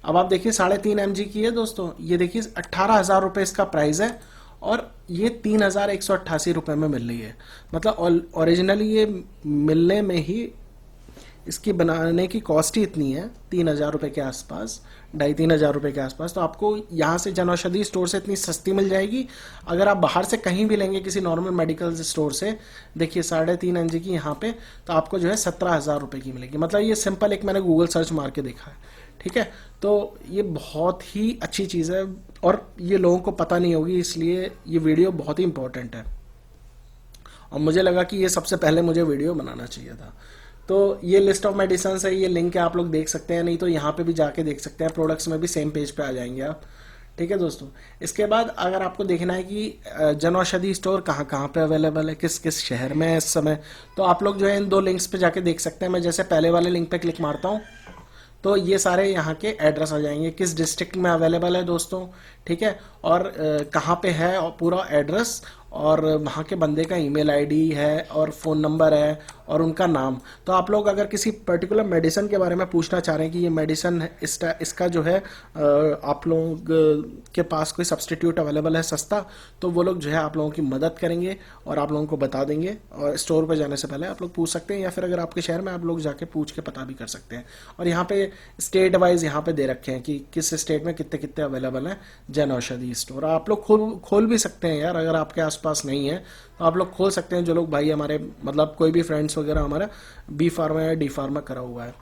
अब आप देखिए 3.5 mg की है दोस्तों, ये देखिए 18,000 रुपये इसका प्राइस है और ये 3,188 रुपये में मिल रही है। मतलब ओरिजिनली ये मिलने में ही इसकी बनाने की कॉस्ट ही इतनी है, 3,000 रुपये के आसपास, 2,500-3,000 रुपये के आसपास। तो आपको यहाँ से जन औषधि स्टोर से इतनी सस्ती मिल जाएगी। अगर आप बाहर से कहीं भी लेंगे किसी नॉर्मल मेडिकल स्टोर से, देखिए 3.5 mg की यहाँ पे, तो आपको जो है 17,000 रुपये की मिलेगी। मतलब ये सिंपल एक मैंने गूगल सर्च मार के देखा है। ठीक है, तो ये बहुत ही अच्छी चीज़ है और ये लोगों को पता नहीं होगी, इसलिए ये वीडियो बहुत ही इंपॉर्टेंट है और मुझे लगा कि ये सबसे पहले मुझे वीडियो बनाना चाहिए था। तो ये लिस्ट ऑफ मेडिसिन है, ये लिंक है, आप लोग देख सकते हैं, नहीं तो यहाँ पे भी जाके देख सकते हैं, प्रोडक्ट्स में भी सेम पेज पे आ जाएंगे आप। ठीक है दोस्तों, इसके बाद अगर आपको देखना है कि जन औषधि स्टोर कहाँ कहाँ पे अवेलेबल है, किस किस शहर में है इस समय, तो आप लोग जो है इन दो लिंक्स पे जाके देख सकते हैं। मैं जैसे पहले वाले लिंक पे क्लिक मारता हूँ तो ये सारे यहाँ के एड्रेस आ जाएंगे, किस डिस्ट्रिक्ट में अवेलेबल है दोस्तों, ठीक है, और कहाँ पे है और पूरा एड्रेस, और वहाँ के बंदे का ईमेल आईडी है और फ़ोन नंबर है और उनका नाम। तो आप लोग अगर किसी पर्टिकुलर मेडिसिन के बारे में पूछना चाह रहे हैं कि ये मेडिसिन इसका जो है आप लोग के पास कोई सब्सटीट्यूट अवेलेबल है सस्ता, तो वो लोग जो है आप लोगों की मदद करेंगे और आप लोगों को बता देंगे। और स्टोर पर जाने से पहले आप लोग पूछ सकते हैं, या फिर अगर आपके शहर में आप लोग जाके पूछ के पता भी कर सकते हैं। और यहाँ पे स्टेट वाइज यहाँ पे दे रखे हैं कि किस स्टेट में कितने कितने अवेलेबल हैं जन औषधि स्टोर। आप लोग खोल भी सकते हैं यार, अगर आपके आसपास नहीं है तो आप लोग खोल सकते हैं। जो लोग भाई हमारे मतलब कोई भी फ्रेंड्स वगैरह हमारा बी फार्मा या डी फार्मा करा हुआ है,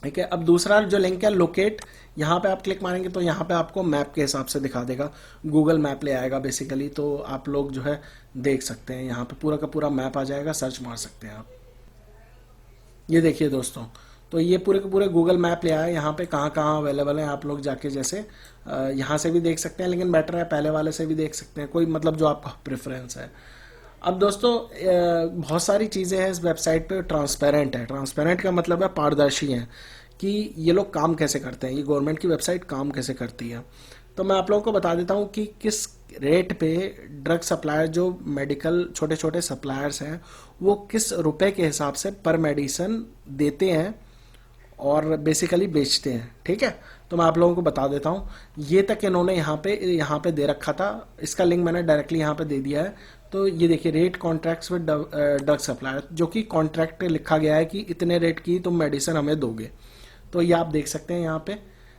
ठीक है। अब दूसरा जो लिंक है लोकेट, यहाँ पे आप क्लिक मारेंगे तो यहाँ पे आपको मैप के हिसाब से दिखा देगा, गूगल मैप ले आएगा बेसिकली। तो आप लोग जो है देख सकते हैं, यहाँ पे पूरा का पूरा मैप आ जाएगा, सर्च मार सकते हैं आप। ये देखिए दोस्तों, तो ये पूरे के पूरे गूगल मैप ले आया, यहाँ पे कहाँ कहाँ अवेलेबल है। आप लोग जाके जैसे यहाँ से भी देख सकते हैं, लेकिन बेटर है पहले वाले से भी देख सकते हैं, कोई मतलब जो आपका प्रेफरेंस है। अब दोस्तों बहुत सारी चीज़ें हैं इस वेबसाइट पे ट्रांसपेरेंट है। ट्रांसपेरेंट का मतलब है पारदर्शी है कि ये लोग काम कैसे करते हैं, ये गवर्नमेंट की वेबसाइट काम कैसे करती है। तो मैं आप लोगों को बता देता हूँ कि किस रेट पे ड्रग सप्लायर, जो मेडिकल छोटे छोटे सप्लायर्स हैं, वो किस रुपए के हिसाब से पर मेडिसिन देते हैं और बेसिकली बेचते हैं। ठीक है, तो मैं आप लोगों को बता देता हूँ, ये तक इन्होंने यहाँ पे दे रखा था, इसका लिंक मैंने डायरेक्टली यहाँ पे दे दिया है। तो ये देखिए rate contracts with drug supplier, जो कि कॉन्ट्रैक्ट लिखा गया है कि इतने रेट की तुम मेडिसिन हमें दोगे। तो ये आप देख सकते हैं यहाँ पे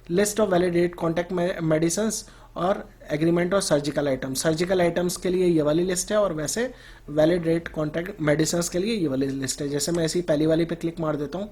list of validate contact medicine और एग्रीमेंट और सर्जिकल आइटम्स। सर्जिकल आइटम्स के लिए ये वाली लिस्ट है और वैसे वैलिड रेट कॉन्टैक्ट मेडिसिन के लिए ये वाली लिस्ट है। जैसे मैं ऐसी पहली वाली पे क्लिक मार देता हूँ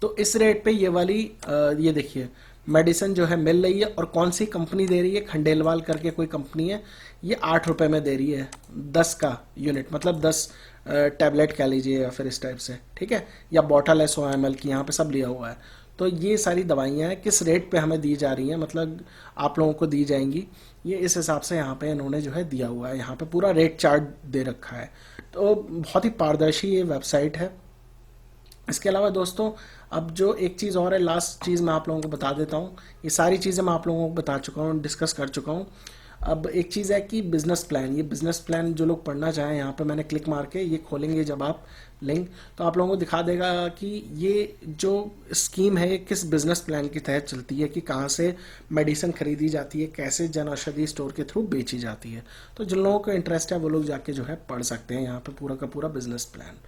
तो इस रेट पे ये वाली ये देखिए मेडिसिन जो है मिल रही है, और कौन सी कंपनी दे रही है, खंडेलवाल करके कोई कंपनी है, ये 8 रुपये में दे रही है 10 का यूनिट, मतलब 10 टैबलेट कह लीजिए या फिर इस टाइप से, ठीक है, या बॉटल है 100 ml की, यहाँ पे सब लिया हुआ है। तो ये सारी दवाइयाँ हैं किस रेट पे हमें दी जा रही हैं, मतलब आप लोगों को दी जाएंगी, ये इस हिसाब से यहाँ पे इन्होंने जो है दिया हुआ है, यहाँ पे पूरा रेट चार्ट दे रखा है। तो बहुत ही पारदर्शी ये वेबसाइट है। इसके अलावा दोस्तों अब जो एक चीज़ और है, लास्ट चीज़ मैं आप लोगों को बता देता हूँ। ये सारी चीज़ें मैं आप लोगों को बता चुका हूँ, डिस्कस कर चुका हूँ। अब एक चीज़ है कि बिज़नेस प्लान, ये बिज़नेस प्लान जो लोग पढ़ना चाहें, यहाँ पे मैंने क्लिक मार के ये खोलेंगे जब आप लिंक, तो आप लोगों को दिखा देगा कि ये जो स्कीम है ये किस बिज़नेस प्लान के तहत चलती है, कि कहाँ से मेडिसिन खरीदी जाती है, कैसे जन औषधि स्टोर के थ्रू बेची जाती है। तो जिन लोगों को इंटरेस्ट है वो लोग जाके जो है पढ़ सकते हैं यहाँ पे पूरा का पूरा बिज़नेस प्लान।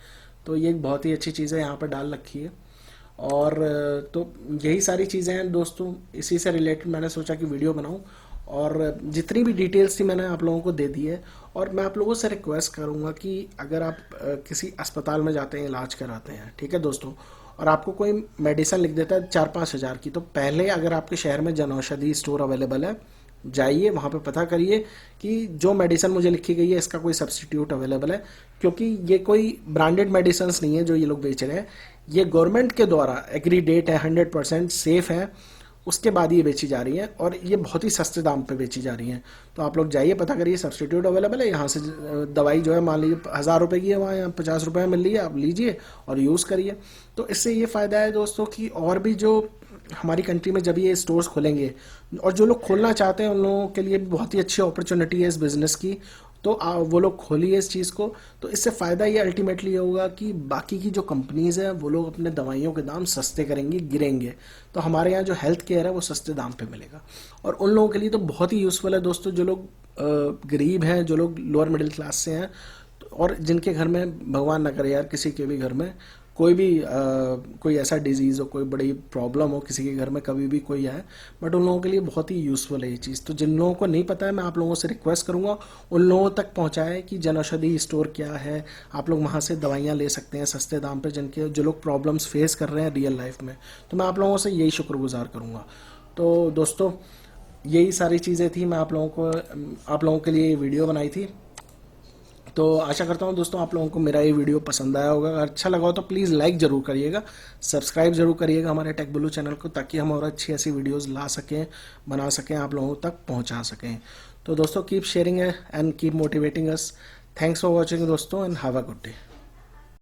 तो ये एक बहुत ही अच्छी चीज़ है, यहाँ पर डाल रखी है। और तो यही सारी चीज़ें हैं दोस्तों, इसी से रिलेटेड मैंने सोचा कि वीडियो बनाऊं, और जितनी भी डिटेल्स थी मैंने आप लोगों को दे दी है। और मैं आप लोगों से रिक्वेस्ट करूंगा कि अगर आप किसी अस्पताल में जाते हैं, इलाज कराते हैं, ठीक है दोस्तों, और आपको कोई मेडिसिन लिख देता है 4-5 हज़ार की, तो पहले अगर आपके शहर में जन औषधि स्टोर अवेलेबल है, जाइए वहाँ पे पता करिए कि जो मेडिसिन मुझे लिखी गई है इसका कोई सब्स्टिट्यूट अवेलेबल है, क्योंकि ये कोई ब्रांडेड मेडिसिन नहीं है जो ये लोग बेच रहे हैं, ये गवर्नमेंट के द्वारा एग्रीडेट है, 100% सेफ है, उसके बाद ये बेची जा रही है, और ये बहुत ही सस्ते दाम पे बेची जा रही हैं। तो आप लोग जाइए पता करिए सब्स्टिट्यूट अवेलेबल है, यहाँ से दवाई जो है मान लीजिए 1000 रुपये की है, वहाँ यहाँ 50 रुपये में मिल रही है, आप लीजिए और यूज़ करिए। तो इससे ये फ़ायदा है दोस्तों कि और भी जो हमारी कंट्री में जब ये स्टोर्स खोलेंगे, और जो लोग खोलना चाहते हैं उन लोगों के लिए भी बहुत ही अच्छी अपॉर्चुनिटी है इस बिज़नेस की, तो वो लोग खोलिए इस चीज़ को। तो इससे फ़ायदा ये अल्टीमेटली ये होगा कि बाकी की जो कंपनीज़ हैं वो लोग अपने दवाइयों के दाम सस्ते करेंगी, गिरेंगे, तो हमारे यहाँ जो हेल्थ केयर है वो सस्ते दाम पे मिलेगा। और उन लोगों के लिए तो बहुत ही यूज़फुल है दोस्तों, जो लोग गरीब हैं, जो लोग लोअर मिडिल क्लास से हैं, और जिनके घर में भगवान ना करे यार किसी के भी घर में कोई भी कोई ऐसा डिजीज़ हो, कोई बड़ी प्रॉब्लम हो किसी के घर में, कभी भी कोई आए, बट उन लोगों के लिए बहुत ही यूज़फुल है ये चीज़। तो जिन लोगों को नहीं पता है, मैं आप लोगों से रिक्वेस्ट करूंगा उन लोगों तक पहुंचाएं कि जन औषधि स्टोर क्या है, आप लोग वहां से दवाइयां ले सकते हैं सस्ते दाम पे, जिनके जो लोग प्रॉब्लम्स फेस कर रहे हैं रियल लाइफ में। तो मैं आप लोगों से यही शुक्रगुजार करूँगा। तो दोस्तों यही सारी चीज़ें थी, मैं आप लोगों के लिए ये वीडियो बनाई थी। तो आशा करता हूँ दोस्तों आप लोगों को मेरा ये वीडियो पसंद आया होगा। अगर अच्छा लगा हो तो प्लीज़ लाइक ज़रूर करिएगा, सब्सक्राइब ज़रूर करिएगा हमारे टेक बुल्लू चैनल को, ताकि हम और अच्छी ऐसी वीडियोस ला सकें, बना सकें, आप लोगों तक पहुँचा सकें। तो दोस्तों keep sharing and keep motivating us. Thanks for watching दोस्तों, and have a good day.